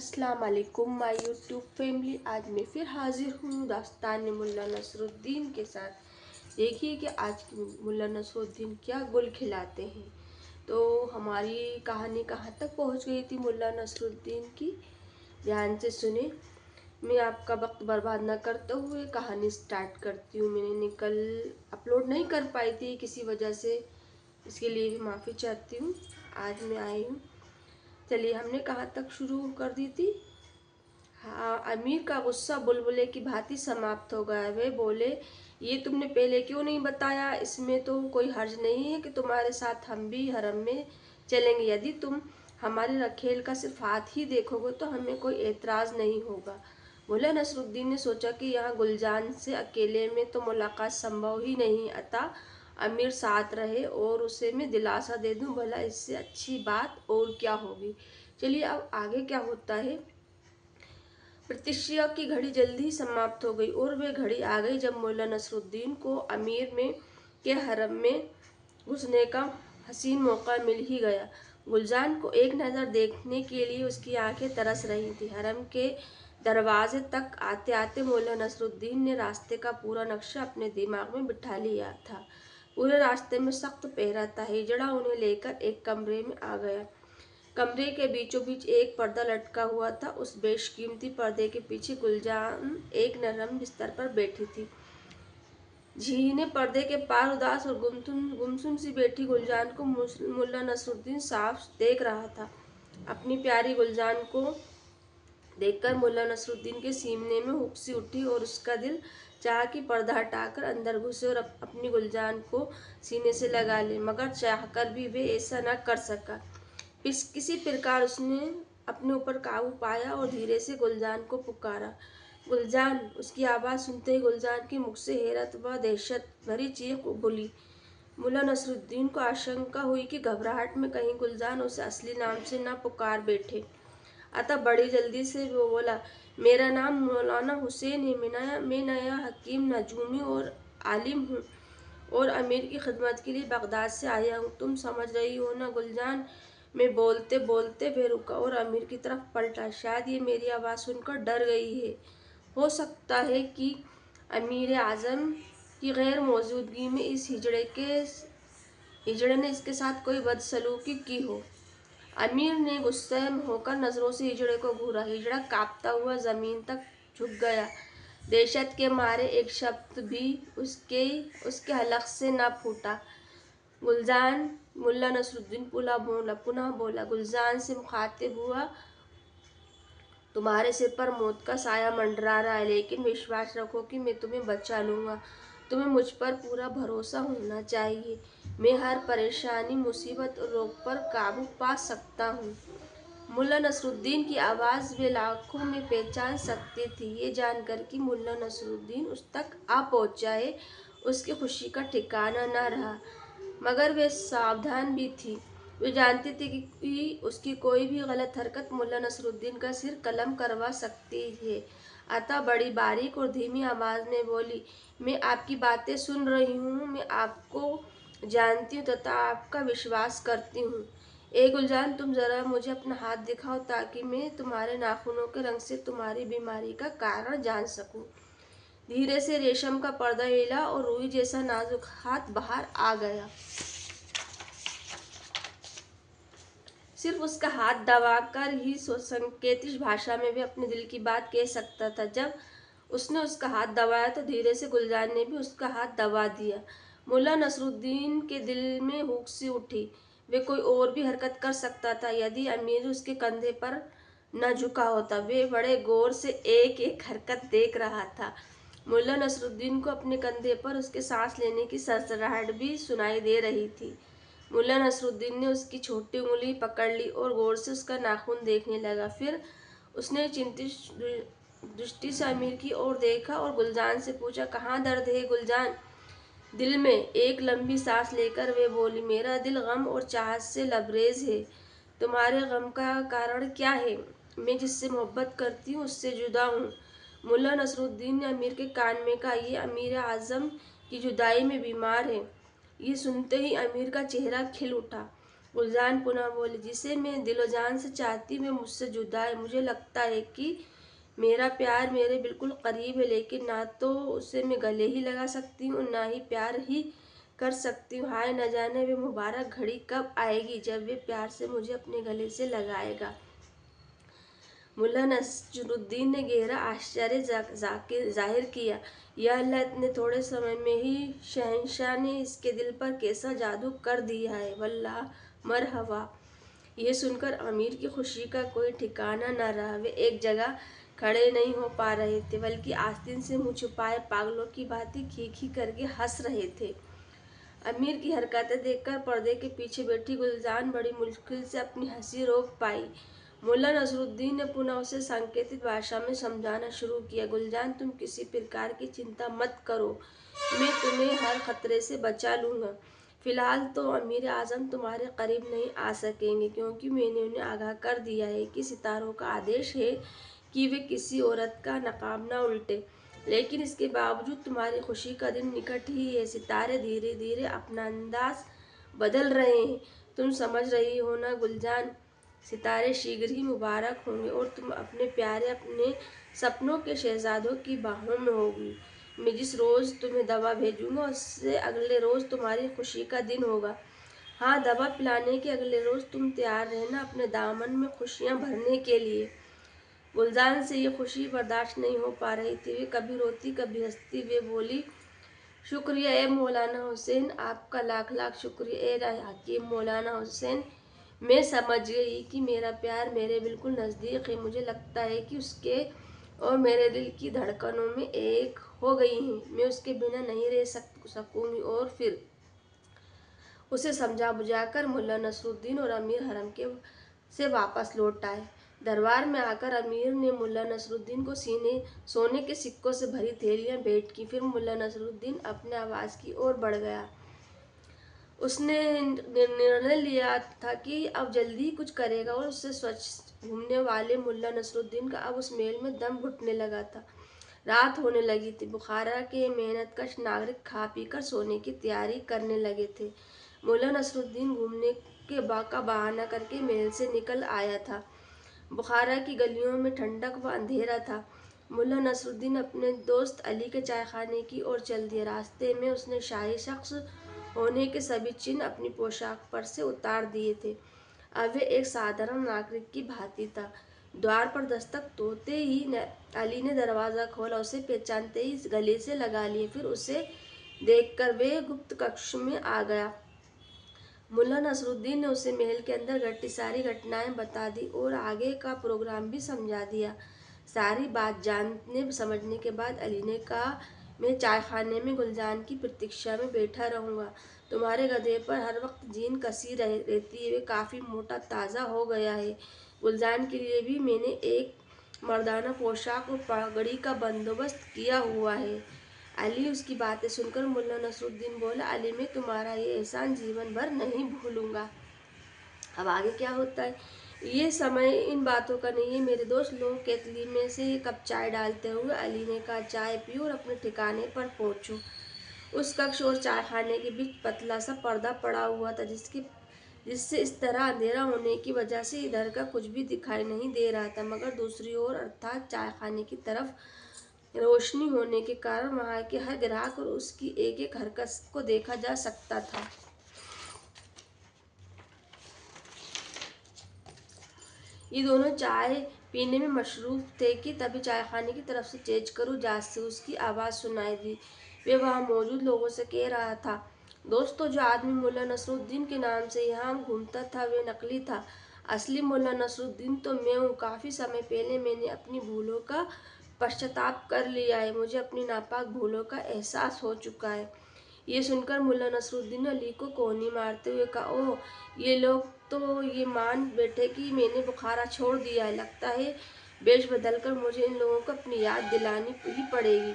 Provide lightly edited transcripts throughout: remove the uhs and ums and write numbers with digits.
अस्सलाम वालेकुम my YouTube family. आज मैं फिर हाजिर हूँ दास्तान मुल्ला नसरुद्दीन के साथ। देखिए कि आज मुल्ला नसरुद्दीन क्या गुल खिलाते हैं। तो हमारी कहानी कहाँ तक पहुँच गई थी मुल्ला नसरुद्दीन की, ध्यान से सुने। मैं आपका वक्त बर्बाद न करते हुए कहानी स्टार्ट करती हूँ। मैंने कल अपलोड नहीं कर पाई थी किसी वजह से, इसके लिए भी माफ़ी चाहती हूँ। आज मैं आई हूँ। चलिए, हमने कहाँ तक शुरू कर दी थी। हाँ, अमीर का गुस्सा बुलबुले की भांति समाप्त हो गया। वे बोले, ये तुमने पहले क्यों नहीं बताया? इसमें तो कोई हर्ज नहीं है कि तुम्हारे साथ हम भी हरम में चलेंगे। यदि तुम हमारी रखेल का सिर्फ हाथ ही देखोगे तो हमें कोई एतराज़ नहीं होगा। मुल्ला नसरुद्दीन ने सोचा कि यहाँ गुलजान से अकेले में तो मुलाकात संभव ही नहीं, अतः अमीर साथ रहे और उसे मैं दिलासा दे दूं, भला इससे अच्छी बात और क्या होगी। चलिए, अब आगे क्या होता है। प्रतीक्षा की घड़ी जल्दी ही समाप्त हो गई और वह घड़ी आ गई जब मुल्ला नसरुद्दीन को अमीर में के हरम में घुसने का हसीन मौका मिल ही गया। गुलजान को एक नज़र देखने के लिए उसकी आंखें तरस रही थी। हरम के दरवाजे तक आते आते मुल्ला नसरुद्दीन ने रास्ते का पूरा नक्शा अपने दिमाग में बिठा लिया था। पूरे रास्ते में सख्त पहरा था। हिजड़ा उन्हें लेकर एक कमरे में आ गया। कमरे के बीचों बीच एक पर्दा लटका हुआ था। उस बेशकीमती पर्दे के पीछे गुलजान एक नरम बिस्तर पर बैठी थी। झीने पर्दे के पार उदास और गुमसुम सी बैठी गुलजान को मुल्ला नसरुद्दीन साफ देख रहा था। अपनी प्यारी गुलजान को देखकर मुल्ला नसरुद्दीन के सीने में हुक सी उठी और उसका दिल चाह कि पर्दा हटाकर अंदर घुसे और अपनी गुलजान को सीने से लगा ले, मगर चाहकर भी वे ऐसा न कर सका। किसी प्रकार उसने अपने ऊपर काबू पाया और धीरे से गुलजान को पुकारा। गुलजान! उसकी आवाज़ सुनते ही गुलजान के मुख से हैरत व दहशत भरी चीख बोली। मुल्ला नसरुद्दीन को आशंका हुई कि घबराहट में कहीं गुलजान उसे असली नाम से न पुकार बैठे, अतः बड़ी जल्दी से वो बोला, मेरा नाम मौलाना हुसैन है। मैं नया हकीम, नजूमी और आलिम हूँ और अमीर की खिदमत के लिए बगदाद से आया हूँ। तुम समझ रही हो ना गुलजान? मैं बोलते बोलते वह रुका और अमीर की तरफ पलटा। शायद ये मेरी आवाज़ सुनकर डर गई है। हो सकता है कि अमीर आज़म की गैर मौजूदगी में इस हिजड़े ने इसके साथ कोई बदसलूकी की हो। अमीर ने गुस्से में होकर नजरों से हिजड़े को घूरा। हिजड़ा कांपता हुआ जमीन तक झुक गया। दहशत के मारे एक शब्द भी उसके हलक से न फूटा। गुलजान! मुल्ला नसरुद्दीन पुनः बोला। गुलजान से मुखातिब हुआ, तुम्हारे सिर पर मौत का साया मंडरा रहा है, लेकिन विश्वास रखो कि मैं तुम्हें बचा लूँगा। तुम्हें मुझ पर पूरा भरोसा होना चाहिए। मैं हर परेशानी, मुसीबत और रोग पर काबू पा सकता हूँ। मुल्ला नसरुद्दीन की आवाज़ वे लाखों में पहचान सकती थी। ये जानकर कि मुल्ला नसरुद्दीन उस तक आ पहुँचा है, उसकी खुशी का ठिकाना न रहा, मगर वे सावधान भी थी। वे जानती थी कि उसकी कोई भी गलत हरकत मुल्ला नसरुद्दीन का सिर कलम करवा सकती है। अतः बड़ी बारीक और धीमी आवाज़ में बोली, मैं आपकी बातें सुन रही हूँ, मैं आपको जानती हूँ तथा आपका विश्वास करती हूँ। ए गुलजान, तुम ज़रा मुझे अपना हाथ दिखाओ ताकि मैं तुम्हारे नाखूनों के रंग से तुम्हारी बीमारी का कारण जान सकूं। धीरे से रेशम का पर्दा हिला और रूई जैसा नाजुक हाथ बाहर आ गया। सिर्फ उसका हाथ दबाकर ही संकेतिश भाषा में भी अपने दिल की बात कह सकता था। जब उसने उसका हाथ दबाया तो धीरे से गुलजान ने भी उसका हाथ दबा दिया। मुल्ला नसरुद्दीन के दिल में हुक सी उठी। वे कोई और भी हरकत कर सकता था यदि अमीर उसके कंधे पर न झुका होता। वे बड़े गौर से एक एक हरकत देख रहा था। मुल्ला नसरुद्दीन को अपने कंधे पर उसके सांस लेने की सरसराहट भी सुनाई दे रही थी। मुल्ला नसरुद्दीन ने उसकी छोटी उंगली पकड़ ली और गौर से उसका नाखून देखने लगा। फिर उसने चिंतित दृष्टि से अमीर की ओर देखा और गुलजान से पूछा, कहाँ दर्द है गुलजान? दिल में एक लंबी सांस लेकर वे बोली, मेरा दिल गम और चाहत से लबरेज है। तुम्हारे गम का कारण क्या है? मैं जिससे मोहब्बत करती हूँ उससे जुदा हूँ। मुल्ला नसरुद्दीन ने अमीर के कान में कहा, ये अमीर आज़म की जुदाई में बीमार है। ये सुनते ही अमीर का चेहरा खिल उठा। गुलजान पुनः बोली, जिसे मैं दिलो जान से चाहती हूँ मुझसे जुदा है। मुझे लगता है कि मेरा प्यार मेरे बिल्कुल करीब है, लेकिन ना तो उसे मैं गले ही लगा सकती हूँ, ना ही प्यार ही कर सकती हूँ। हाय, न जाने वे मुबारक घड़ी कब आएगी जब वे प्यार से मुझे अपने गले से लगाएगा। मुल्ला नसरुद्दीन ने गहरा आश्चर्य जाहिर किया। या अल्लाह, इतने थोड़े समय में ही शहंशाह ने इसके दिल पर कैसा जादू कर दिया है। वल्लाह, मरहबा। ये सुनकर अमीर की खुशी का कोई ठिकाना न रहा। वे एक जगह खड़े नहीं हो पा रहे थे, बल्कि आस्तीन से मुंह छुपाए पागलों की भांति खी करके हंस रहे थे। अमीर की हरकतें देखकर पर्दे के पीछे बैठी गुलजान बड़ी मुश्किल से अपनी हंसी रोक पाई। मुल्ला नसरुद्दीन ने पुनः उसे सांकेतिक भाषा में समझाना शुरू किया। गुलजान, तुम किसी प्रकार की चिंता मत करो, मैं तुम्हें हर खतरे से बचा लूँगा। फिलहाल तो अमीर आजम तुम्हारे करीब नहीं आ सकेंगे, क्योंकि मैंने उन्हें आगाह कर दिया है कि सितारों का आदेश है कि वे किसी औरत का नकाब न उल्टे। लेकिन इसके बावजूद तुम्हारी खुशी का दिन निकट ही है। सितारे धीरे धीरे अपना अंदाज बदल रहे हैं। तुम समझ रही हो ना गुलजान, सितारे शीघ्र ही मुबारक होंगे और तुम अपने प्यारे, अपने सपनों के शहजादों की बाहों में होगी। मैं जिस रोज़ तुम्हें दवा भेजूंगा उससे अगले रोज़ तुम्हारी खुशी का दिन होगा। हाँ, दवा पिलाने के अगले रोज़ तुम तैयार रहना अपने दामन में खुशियाँ भरने के लिए। गुलजान से ये खुशी बर्दाश्त नहीं हो पा रही थी। वे कभी रोती कभी हंसती। वे बोली, शुक्रिया ए मौलाना हुसैन, आपका लाख लाख शुक्रिया ए हकीम मौलाना हुसैन। मैं समझ गई कि मेरा प्यार मेरे बिल्कुल नज़दीक है। मुझे लगता है कि उसके और मेरे दिल की धड़कनों में एक हो गई हैं। मैं उसके बिना नहीं रह सकूंगी। और फिर उसे समझा बुझाकर मुल्ला नसरुद्दीन और अमीर हरम के से वापस लौट आए। दरबार में आकर अमीर ने मुल्ला नसरुद्दीन को सोने के सिक्कों से भरी थैलियां भेंट की। फिर मुल्ला नसरुद्दीन अपने आवाज़ की ओर बढ़ गया। उसने निर्णय लिया था कि अब जल्दी ही कुछ करेगा, और उससे स्वच्छ घूमने वाले मुल्ला नसरुद्दीन का अब उस महल में दम घुटने लगा था। रात होने लगी थी। बुखारा के मेहनतकश नागरिक खा पी कर सोने की तैयारी करने लगे थे। मुल्ला नसरुद्दीन घूमने का बहाना करके महल से निकल आया था। बुखारा की गलियों में ठंडक व अंधेरा था। मुल्ला नसरुद्दीन अपने दोस्त अली के चायखाने की ओर चल दिया। रास्ते में उसने शाही शख्स होने के सभी चिन्ह अपनी पोशाक पर से उतार दिए थे। अब वे एक साधारण नागरिक की भांति था। द्वार पर दस्तक तोते ही अली ने दरवाज़ा खोला। उसे पहचानते ही गले से लगा लिए। फिर उसे देखकर वे गुप्त कक्ष में आ गया। मुल्ला नसरुद्दीन ने उसे महल के अंदर घटी सारी घटनाएं बता दी और आगे का प्रोग्राम भी समझा दिया। सारी बात जानने समझने के बाद अली ने कहा, मैं चायखाने में गुलजान की प्रतीक्षा में बैठा रहूँगा। तुम्हारे गधे पर हर वक्त जीन कसी रहती है, वे काफ़ी मोटा ताज़ा हो गया है। गुलजान के लिए भी मैंने एक मर्दाना पोशाक और पगड़ी का बंदोबस्त किया हुआ है। अली उसकी बातें सुनकर मुल्ला नसरुद्दीन बोला, अली, मैं तुम्हारा ये एहसान जीवन भर नहीं भूलूंगा। अब आगे क्या होता है, ये समय इन बातों का नहीं है मेरे दोस्त। लोग केतली में से कप चाय डालते हुए अली ने कहा, चाय पियो और अपने ठिकाने पर पहुंचो। उस कक्ष और चायखाने के बीच पतला सा पर्दा पड़ा हुआ था, जिससे इस तरह अंधेरा होने की वजह से इधर का कुछ भी दिखाई नहीं दे रहा था, मगर दूसरी ओर अर्थात चायखाने की तरफ रोशनी होने के कारण वहां के हर ग्राहक और उसकी एक एक हरकत को देखा जा सकता था। ये दोनों चाय पीने में मशरूफ थे कि तभी चायखाने की तरफ से तेज करो जासूस की आवाज़ सुनाई दी। वे वहां मौजूद लोगों से कह रहा था, दोस्तों, जो आदमी मुल्ला नसरुद्दीन के नाम से यहाँ घूमता था वे नकली था। असली मुल्ला नसरुद्दीन तो मैं हूँ। काफ़ी समय पहले मैंने अपनी भूलों का पश्चाताप कर लिया है। मुझे अपनी नापाक भूलों का एहसास हो चुका है। ये सुनकर मुल्ला नसरुद्दीन ने अली को कोहनी मारते हुए कहा, ओह, ये लोग तो ये मान बैठे कि मैंने बुखारा छोड़ दिया है। लगता है वेश बदलकर मुझे इन लोगों को अपनी याद दिलानी ही पड़ेगी।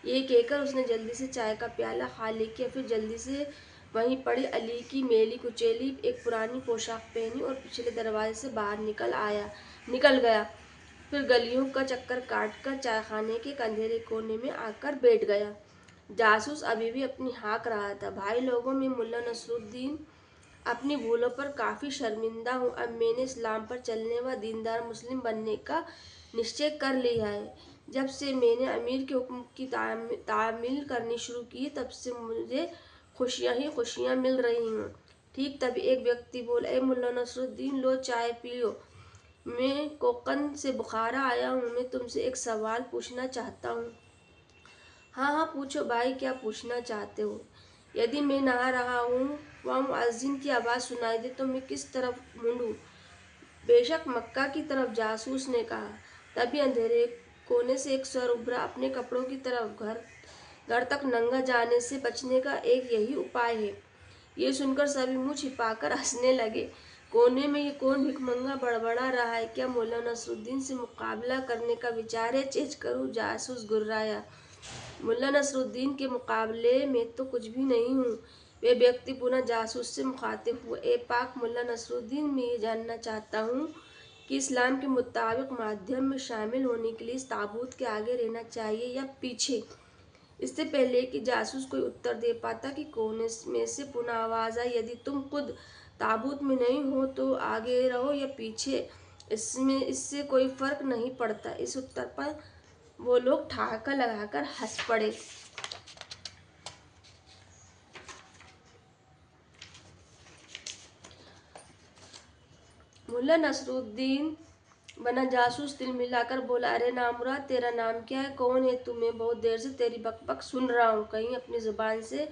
ये कहकर उसने जल्दी से चाय का प्याला खाली किया। फिर जल्दी से वहीं पड़ी अली की मेली कुचेली एक पुरानी पोशाक पहनी और पिछले दरवाजे से बाहर निकल गया। फिर गलियों का चक्कर काटकर चायखाने के एक अंधेरे कोने में आकर बैठ गया। जासूस अभी भी अपनी हाँक रहा था। भाई लोगों में मुल्ला नसरुद्दीन अपनी भूलों पर काफ़ी शर्मिंदा हूँ। अब मैंने इस्लाम पर चलने व दीनदार मुस्लिम बनने का निश्चय कर लिया है। जब से मैंने अमीर के हुक्म की तामील करनी शुरू की, तब से मुझे खुशियाँ ही खुशियाँ मिल रही हैं। ठीक तभी एक व्यक्ति बोला, ए मुल्ला नसरुद्दीन, लो चाय पियो। मैं कोकन से बुखारा आया हूँ, मैं तुमसे एक सवाल पूछना चाहता हूँ। हाँ हाँ पूछो भाई, क्या पूछना चाहते हो? यदि मैं नहा रहा हूँ, वहाँ मुअज्जिन की आवाज़ सुनाई दे, तो मैं किस तरफ मुड़ूं? बेशक मक्का की तरफ, जासूस ने कहा। तभी अंधेरे कोने से एक स्वर उभरा, अपने कपड़ों की तरफ। घर घर तक नंगा जाने से बचने का एक यही उपाय है। ये सुनकर सभी मुंह छिपाकर हंसने लगे। कोने में ये कौन भिखमंगा बड़बड़ा रहा है? क्या मौला नसरुद्दीन से मुकाबला करने का विचार है? चेंज करूँ? जासूस गुर्राया। मुल्ला नसरुद्दीन के मुकाबले में तो कुछ भी नहीं हूँ। वे व्यक्ति पुनः जासूस से मुखातिब हुए, ए पाक मुल्ला नसरुद्दीन, मैं ये जानना चाहता हूँ कि इस्लाम के मुताबिक माध्यम में शामिल होने के लिए इस ताबूत के आगे रहना चाहिए या पीछे? इससे पहले कि जासूस कोई उत्तर दे पाता कि कोने में से पुनः आवाज़ आई, यदि तुम खुद ताबूत में नहीं हो तो आगे रहो या पीछे, इससे कोई फर्क नहीं पड़ता। इस उत्तर पर वो लोग ठहाका लगाकर हंस पड़े। मुल्ला नसरुद्दीन बना जासूस दिल मिलाकर बोला, अरे नामुराद, तेरा नाम क्या है? कौन है तू? मैं बहुत देर से तेरी बकबक सुन रहा हूँ, कहीं अपनी जुबान से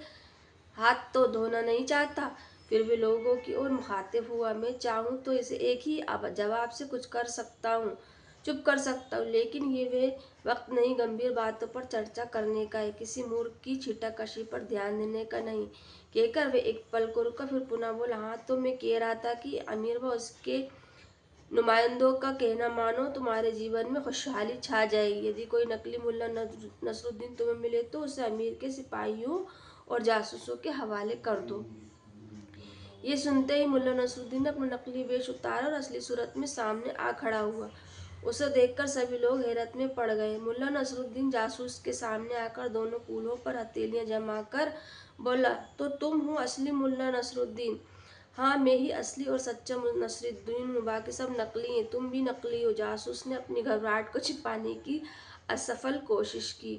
हाथ तो धोना नहीं चाहता? फिर भी लोगों की ओर मुखातिब हुआ, मैं चाहूँ तो इसे एक ही जवाब से कुछ कर सकता हूँ, चुप कर सकता हूँ, लेकिन ये वे वक्त नहीं गंभीर बातों पर चर्चा करने का है, किसी मूर्ख की छिटाकशी पर ध्यान देने का नहीं। कहकर वे एक पल को रुका, फिर पुनः बोला, हाँ तो मैं कह रहा था कि अमीर व उसके नुमाइंदों का कहना मानो, तुम्हारे जीवन में खुशहाली छा जाएगी। यदि कोई नकली मुल्ला नसरुद्दीन तुम्हें मिले तो उसे अमीर के सिपाहियों और जासूसों के हवाले कर दो। ये सुनते ही मुल्ला नसरुद्दीन ने अपना नकली वेश उतारा और असली सूरत में सामने आ खड़ा हुआ। उसे देखकर सभी लोग हैरत में पड़ गए। मुल्ला नसरुद्दीन जासूस के सामने आकर दोनों कूल्हों पर हथेलियां जमाकर बोला, तो तुम हो असली मुल्ला नसरुद्दीन? हाँ, मैं ही असली और सच्चा नसरुद्दीन हूँ, बाकी सब नकली हैं। तुम भी नकली हो। जासूस ने अपनी घबराहट को छिपाने की असफल कोशिश की।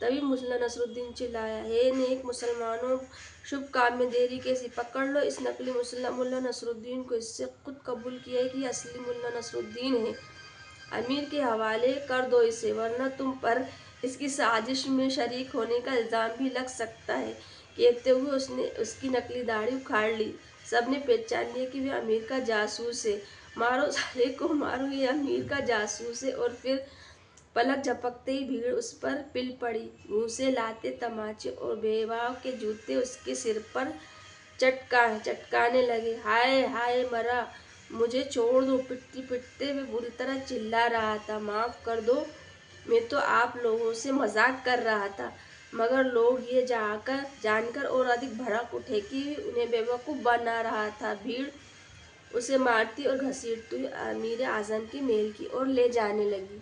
तभी मुल्ला नसरुद्दीन चिल्लाया, हे नेक मुसलमानों, शुभ काम में देरी कैसी? पकड़ लो इस नकली मुल्ला नसरुद्दीन को। इससे खुद कबूल किया है कि असली मुल्ला नसरुद्दीन है। अमीर के हवाले कर दो इसे, वरना तुम पर इसकी साजिश में शरीक होने का इल्ज़ाम भी लग सकता है। कहते हुए उसने उसकी नकली दाढ़ी उखाड़ ली। सबने पहचान लिया कि वह अमीर का जासूस है। मारो साले को मारो, ये अमीर का जासूस है। और फिर पलक झपकते ही भीड़ उस पर पिल पड़ी। घूंसे, लाते, तमाचे और बेवाव के जूते उसके सिर पर चटकाने लगे। हाय हाय मरा, मुझे छोड़ दो, पिटते पिटते वे बुरी तरह चिल्ला रहा था। माफ़ कर दो, मैं तो आप लोगों से मजाक कर रहा था। मगर लोग ये जानकर और अधिक भड़क उठे कि उन्हें बेवकूफ़ बना रहा था। भीड़ उसे मारती और घसीटती हुई अमीर आज़म के महल की ओर ले जाने लगी।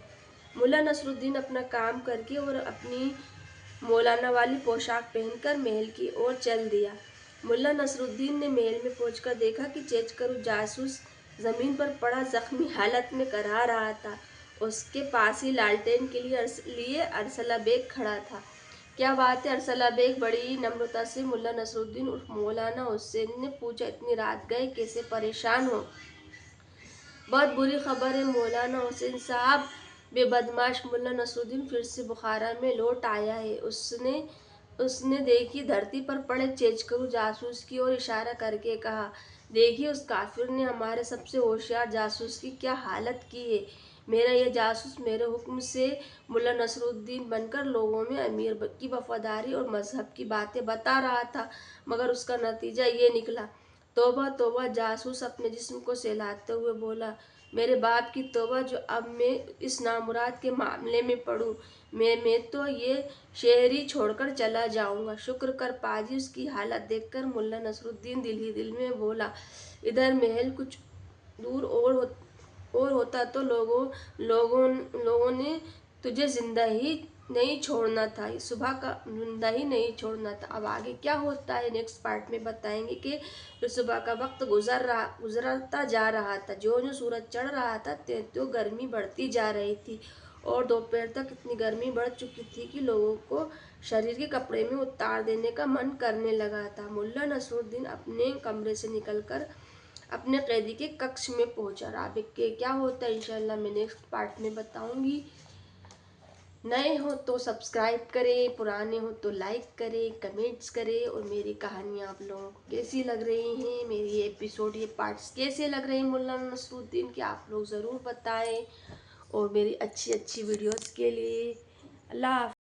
मुल्ला नसरुद्दीन अपना काम करके और अपनी मौलाना वाली पोशाक पहनकर महल की ओर चल दिया। मुल्ला नसरुद्दीन ने महल में पहुंचकर देखा कि चेचकरू जासूस जमीन पर पड़ा जख्मी हालत में करहा रहा था। उसके पास ही लालटेन के लिए अरसला बेग खड़ा था। क्या बात है अरसला बेग? बड़ी नम्रता से मुल्ला नसरुद्दीन उर्फ मौलाना हुसैन ने पूछा, इतनी रात गए, कैसे परेशान हो? बहुत बुरी खबर है मौलाना हुसैन साहब, बेबदमाश मुल्ला नसरुद्दीन फिर से बुखारा में लौट आया है। उसने उसने देखी धरती पर पड़े चेचकरू जासूस की ओर इशारा करके कहा, देखिए उस काफिर ने हमारे सबसे होशियार जासूस की क्या हालत की है। मेरा यह जासूस मेरे हुक्म से मुल्ला नसरुद्दीन बनकर लोगों में अमीर की वफादारी और मजहब की बातें बता रहा था, मगर उसका नतीजा ये निकला। तौबा तौबा, जासूस अपने जिस्म को सहलाते हुए बोला, मेरे बाप की तौबा, जो अब मैं इस नामुराद के मामले में पड़ूं। मैं तो ये शहर ही छोड़कर चला जाऊंगा। शुक्र कर पाजी। उसकी हालत देखकर मुल्ला नसरुद्दीन दिल ही दिल में बोला, इधर महल कुछ दूर और होता तो लोगों लोगों लोगों ने तुझे जिंदा ही नहीं छोड़ना था, सुबह का नहीं छोड़ना था। अब आगे क्या होता है नेक्स्ट पार्ट में बताएंगे कि फिर सुबह का वक्त गुजरता जा रहा था, जो जो सूरज चढ़ रहा था तो गर्मी बढ़ती जा रही थी और दोपहर तक इतनी गर्मी बढ़ चुकी थी कि लोगों को शरीर के कपड़े में उतार देने का मन करने लगा था। मुल्ला नसरुद्दीन अपने कमरे से निकलकर अपने कैदी के कक्ष में पहुंचा। आगे के क्या होता है इंशाल्लाह मैं नेक्स्ट पार्ट में बताऊंगी। नए हो तो सब्सक्राइब करें, पुराने हो तो लाइक करें, कमेंट्स करें और मेरी कहानियाँ आप लोगों को कैसी लग रही हैं, मेरी एपिसोड ये पार्ट्स कैसे लग रहे हैं मुल्ला नसरुद्दीन के, आप लोग ज़रूर बताएं। और मेरी अच्छी अच्छी वीडियोस के लिए अल्लाह हाफ़िज़।